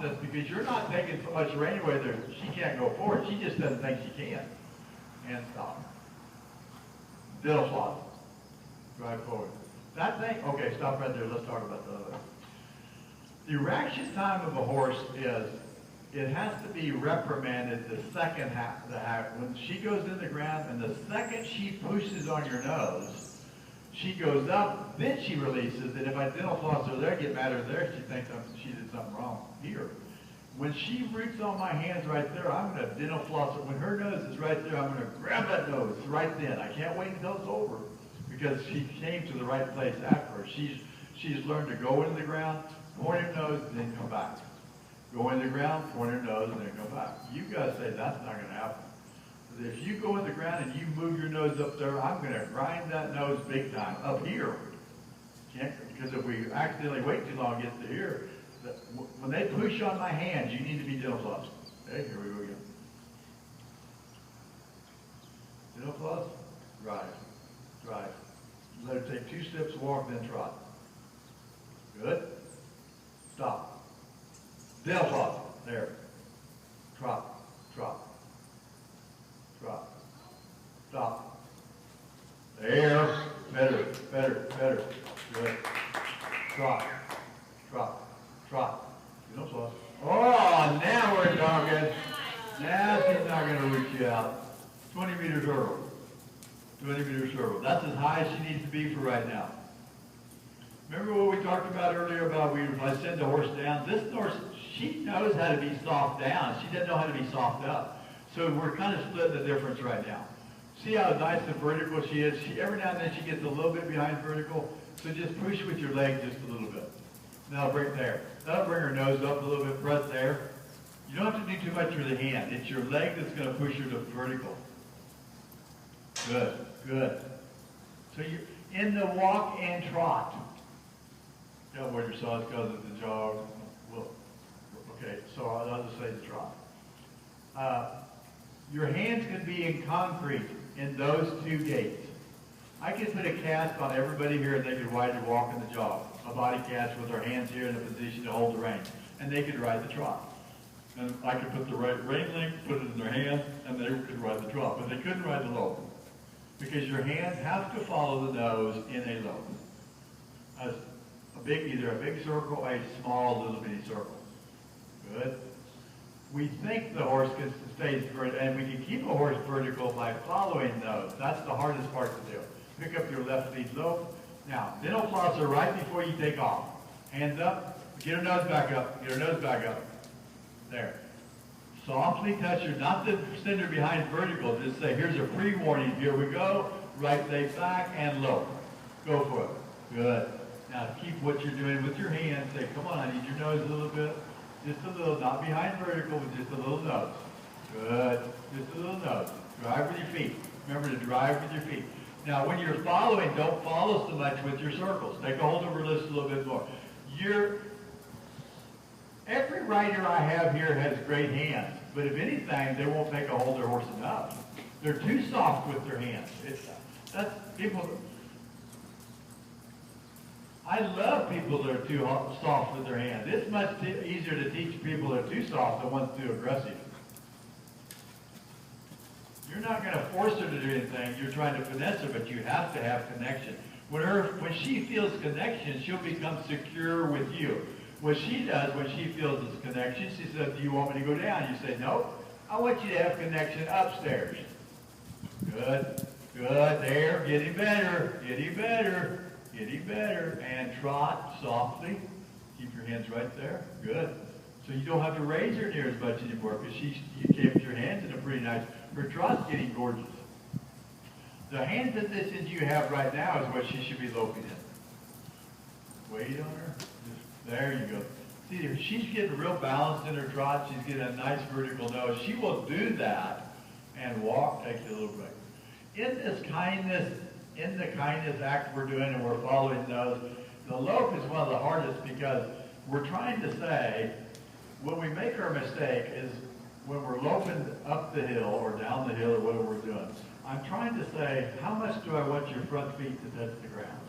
softness because you're not taking so much rain away there. She can't go forward. She just doesn't think she can. And stop. Dental floss. Drive forward. That thing, okay, stop right there. Let's talk about the other. The reaction time of a horse is, it has to be reprimanded the second half. When she goes in the ground and the second she pushes on your nose, she goes up, then she releases, and if I dental floss her there, get mad at her there, she thinks she did something wrong here. When she roots on my hands right there, I'm going to dental floss her. When her nose is right there, I'm going to grab that nose right then. I can't wait until it's over because she came to the right place after her. She's learned to go into the ground, point her nose, and then come back. Go in the ground, point her nose, and then come back. You've got to say, that's not going to happen. If you go in the ground and you move your nose up there, I'm going to grind that nose big time up here. Can't, because if we accidentally wait too long to get to here, when they push on my hands, you need to be dental floss. Okay, here we go again. Dental floss, drive, drive. Let her take 2 steps, walk, then trot. Good. Stop. Dental floss. There. Trot, trot. Drop. Stop. There. Better, better, better. Good. Trot. Trot. Trot. You know, floss. Oh, now we're talking. Now she's not going to reach you out. 20 meters hurdle. 20 meters hurdle. That's as high as she needs to be for right now. Remember what we talked about earlier about if I send the horse down? This horse, she knows how to be soft down. She doesn't know how to be soft up. So we're kind of splitting the difference right now. See how nice and vertical she is? Every now and then she gets a little bit behind vertical. So just push with your leg just a little bit. That'll bring there. That'll bring her nose up a little bit, press there. You don't have to do too much with the hand. It's your leg that's going to push her to vertical. Good, good. So you're in the walk and trot. Don't wear your socks because of the jog. Well, okay, so I'll just say the trot. Your hands can be in concrete in those 2 gaits. I could put a cast on everybody here and they could ride the walk and the jog. A body cast with their hands here in a position to hold the rein. And they could ride the trot. And I could put the right rein length, put it in their hand, and they could ride the trot. But they couldn't ride the lope. Because your hands have to follow the nose in a lope. Either a big circle or a small little bitty circle. Good. We think the horse can stay vertical, and we can keep a horse vertical by following those. That's the hardest part to do. Pick up your left lead lope. Now, dental floss her right before you take off. Hands up. Get her nose back up. Get her nose back up. There. Softly touch her, not to send her behind vertical. Just say, here's a pre-warning. Here we go. Right leg back and low. Go for it. Good. Now, keep what you're doing with your hands. Say, come on, I need your nose a little bit. Just a little, not behind vertical, but just a little nose. Good. Just a little nose. Drive with your feet. Remember to drive with your feet. Now, when you're following, don't follow so much with your circles. Take a hold of her list a little bit more. Every rider I have here has great hands, but if anything, they won't take a hold of their horse enough. They're too soft with their hands. I love people that are too soft with their hands. It's much easier to teach people that are too soft than ones too aggressive. You're not going to force her to do anything. You're trying to finesse her, but you have to have connection. When she feels connection, she'll become secure with you. What she does when she feels this connection, she says, do you want me to go down? You say, no, I want you to have connection upstairs. Good, good, there, getting better, getting better. Getting better. And trot softly. Keep your hands right there. Good. So you don't have to raise her near as much anymore because you kept your hands in a pretty nice. Her trot's getting gorgeous. The hand positions you have right now is what she should be loping in. Weight on her. There you go. See, she's getting real balanced in her trot. She's getting a nice vertical nose. She will do that and walk, take a little break. In this kindness, in the kindness act we're doing and we're following those, the lope is one of the hardest because we're trying to say, when we make our mistake is when we're loping up the hill or down the hill or whatever we're doing. I'm trying to say, how much do I want your front feet to touch the ground?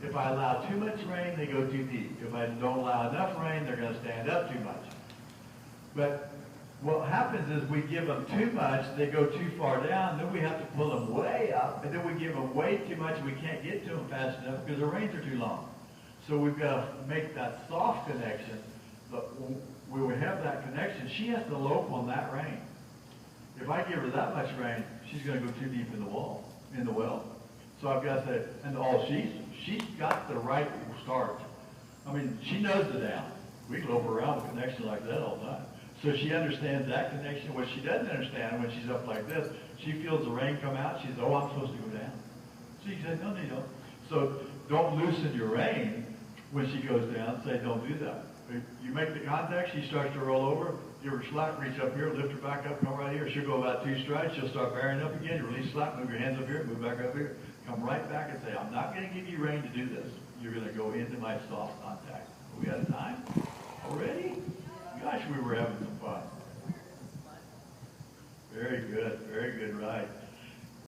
If I allow too much rain, they go too deep. If I don't allow enough rain, they're going to stand up too much. But what happens is we give them too much, they go too far down, then we have to pull them way up, and then we give them way too much, we can't get to them fast enough because the reins are too long. So we've got to make that soft connection, but when we have that connection, she has to lope on that rein. If I give her that much rein, she's going to go too deep in the well. So I've got to say, she's got the right start. I mean, she knows the down. We can lope around with connection like that all the time. So she understands that connection. What she doesn't understand when she's up like this, she feels the rein come out. She says, oh, I'm supposed to go down. So you say, no, you don't. So don't loosen your rein when she goes down. Say, don't do that. If you make the contact, she starts to roll over. Give her slack, reach up here, lift her back up, come right here. She'll go about 2 strides. She'll start bearing up again. You release slack, move your hands up here, move back up here. Come right back and say, I'm not going to give you rein to do this. You're going to go into my soft contact. We got time already? Gosh, we were having some fun. Very good, ride.